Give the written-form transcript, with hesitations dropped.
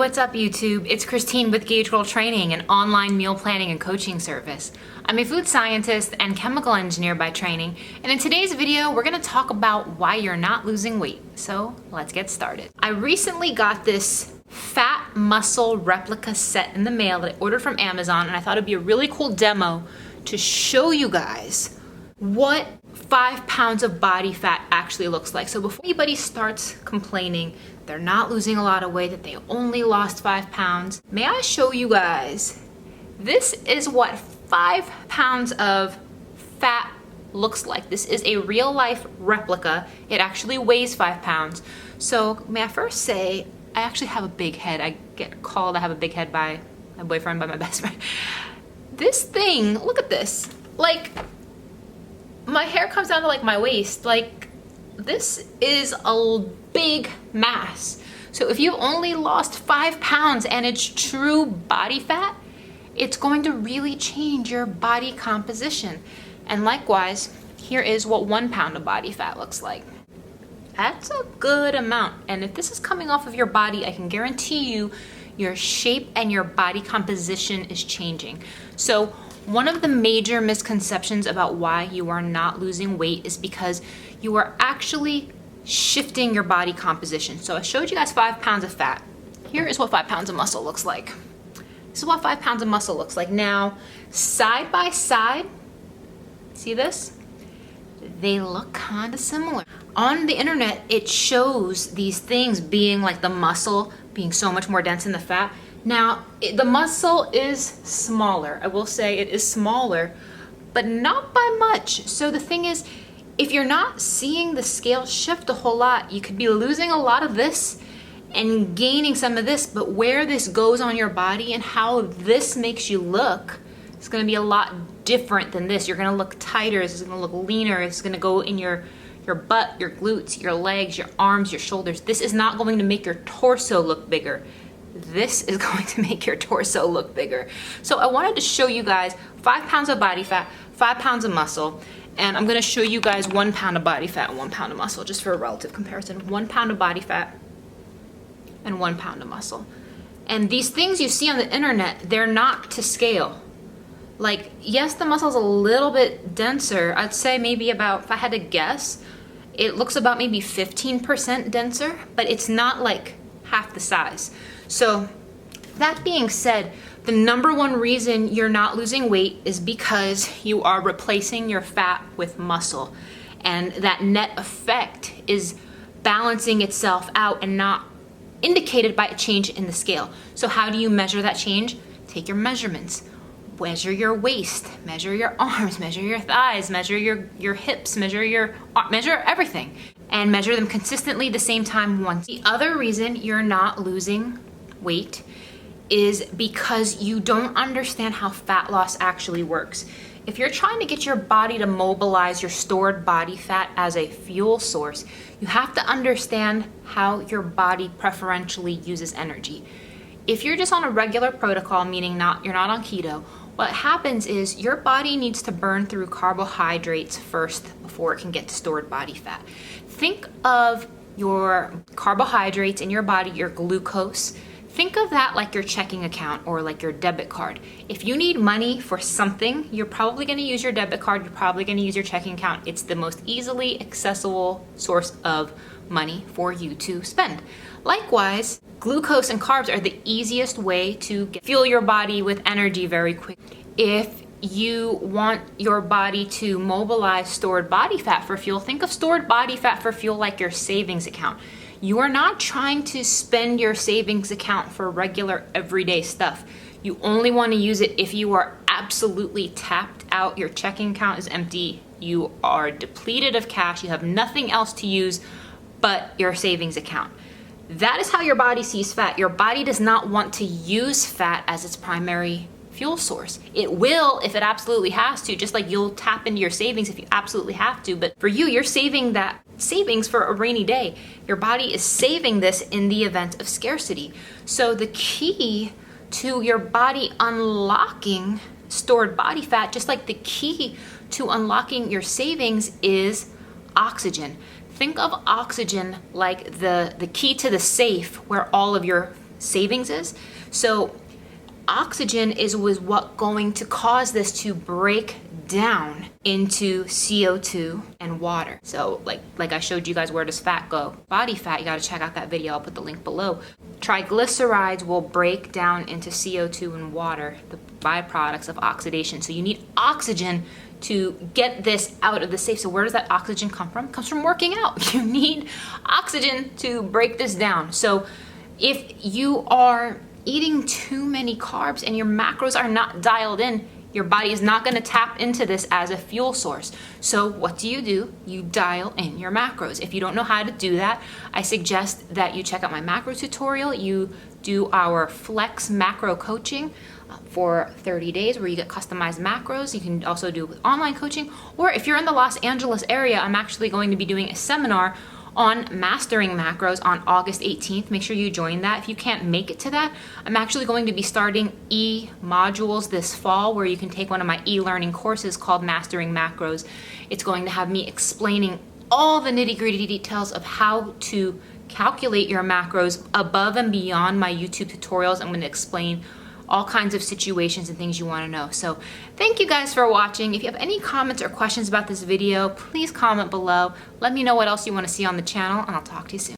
what's up YouTube? It's Christine with gaugegirl Training, an online meal planning and coaching service. I'm a food scientist and chemical engineer by training, and in today's video we're going to talk about why you're not losing weight. So let's get started. I recently got this fat muscle replica set in the mail that I ordered from Amazon, and I thought it'd be a really cool demo to show you guys what 5 pounds of body fat actually looks like. So before anybody starts complaining they're not losing a lot of weight, that they only lost 5 pounds, may I show you guys, this is what 5 pounds of fat looks like. This is a real life replica. It actually weighs 5 pounds. So may I first say, I actually have a big head. I get called I have a big head by my boyfriend, by my best friend. This thing, look at this. Like, my hair comes down to like my waist. Like, this is a big mass. So if you've only lost 5 pounds and it's true body fat, it's going to really change your body composition. And likewise, here is what 1 pound of body fat looks like. That's a good amount. And if this is coming off of your body, I can guarantee you your shape and your body composition is changing. So one of the major misconceptions about why you are not losing weight is because you are actually shifting your body composition. So I showed you guys 5 pounds of fat. Here is what 5 pounds of muscle looks like. This is what 5 pounds of muscle looks like. Now, side by side, see this? They look kind of similar. On the internet, it shows these things being like the muscle being so much more dense than the fat. Now, the muscle is smaller. I will say it is smaller, but not by much. So the thing is, if you're not seeing the scale shift a whole lot, you could be losing a lot of this and gaining some of this, but where this goes on your body and how this makes you look is gonna be a lot different than this. You're gonna look tighter, it's gonna look leaner, it's gonna go in your butt, your glutes, your legs, your arms, your shoulders. This is not going to make your torso look bigger. This is going to make your torso look bigger. So I wanted to show you guys 5 pounds of body fat, 5 pounds of muscle, and I'm gonna show you guys 1 pound of body fat and 1 pound of muscle, just for a relative comparison. 1 pound of body fat and 1 pound of muscle. And these things you see on the internet, they're not to scale. Like, yes, the muscle's a little bit denser. I'd say maybe about, if I had to guess, it looks about maybe 15% denser, but it's not like half the size. So that being said, the number one reason you're not losing weight is because you are replacing your fat with muscle. And that net effect is balancing itself out and not indicated by a change in the scale. So how do you measure that change? Take your measurements. Measure your waist, measure your arms, measure your thighs, measure your hips, measure everything, and measure them consistently the same time once. The other reason you're not losing weight is because you don't understand how fat loss actually works. If you're trying to get your body to mobilize your stored body fat as a fuel source, you have to understand how your body preferentially uses energy. If you're just on a regular protocol, meaning you're not on keto, what happens is your body needs to burn through carbohydrates first before it can get to stored body fat. Think of your carbohydrates in your body, your glucose. Think of that like your checking account or like your debit card. If you need money for something, you're probably going to use your debit card, you're probably going to use your checking account. It's the most easily accessible source of money for you to spend. Likewise, glucose and carbs are the easiest way to fuel your body with energy very quickly. If you want your body to mobilize stored body fat for fuel, think of stored body fat for fuel like your savings account. You are not trying to spend your savings account for regular everyday stuff. You only want to use it if you are absolutely tapped out, your checking account is empty, you are depleted of cash, you have nothing else to use but your savings account. That is how your body sees fat. Your body does not want to use fat as its primary fuel source. It will if it absolutely has to, just like you'll tap into your savings if you absolutely have to. But for you, you're saving that savings for a rainy day. Your body is saving this in the event of scarcity. So the key to your body unlocking stored body fat, just like the key to unlocking your savings, is oxygen. Think of oxygen like the key to the safe where all of your savings is. So oxygen is what going to cause this to break down into CO2 and water. So like I showed you guys, where does fat go? Body fat, you gotta check out that video. I'll put the link below. Triglycerides will break down into CO2 and water, the byproducts of oxidation. So you need oxygen to get this out of the safe. So where does that oxygen come from? It comes from working out. You need oxygen to break this down. So if you are eating too many carbs and your macros are not dialed in, your body is not going to tap into this as a fuel source. So what do? You dial in your macros. If you don't know how to do that, I suggest that you check out my macro tutorial. You do our Flex macro coaching for 30 days where you get customized macros. You can also do it with online coaching. Or if you're in the Los Angeles area, I'm actually going to be doing a seminar on mastering macros on August 18th. Make sure you join that. If you can't make it to that, I'm actually going to be starting e-modules this fall where you can take one of my e-learning courses called Mastering Macros. It's going to have me explaining all the nitty-gritty details of how to calculate your macros above and beyond my YouTube tutorials. I'm going to explain all kinds of situations and things you want to know. So thank you guys for watching. If you have any comments or questions about this video, please comment below. Let me know what else you want to see on the channel, and I'll talk to you soon.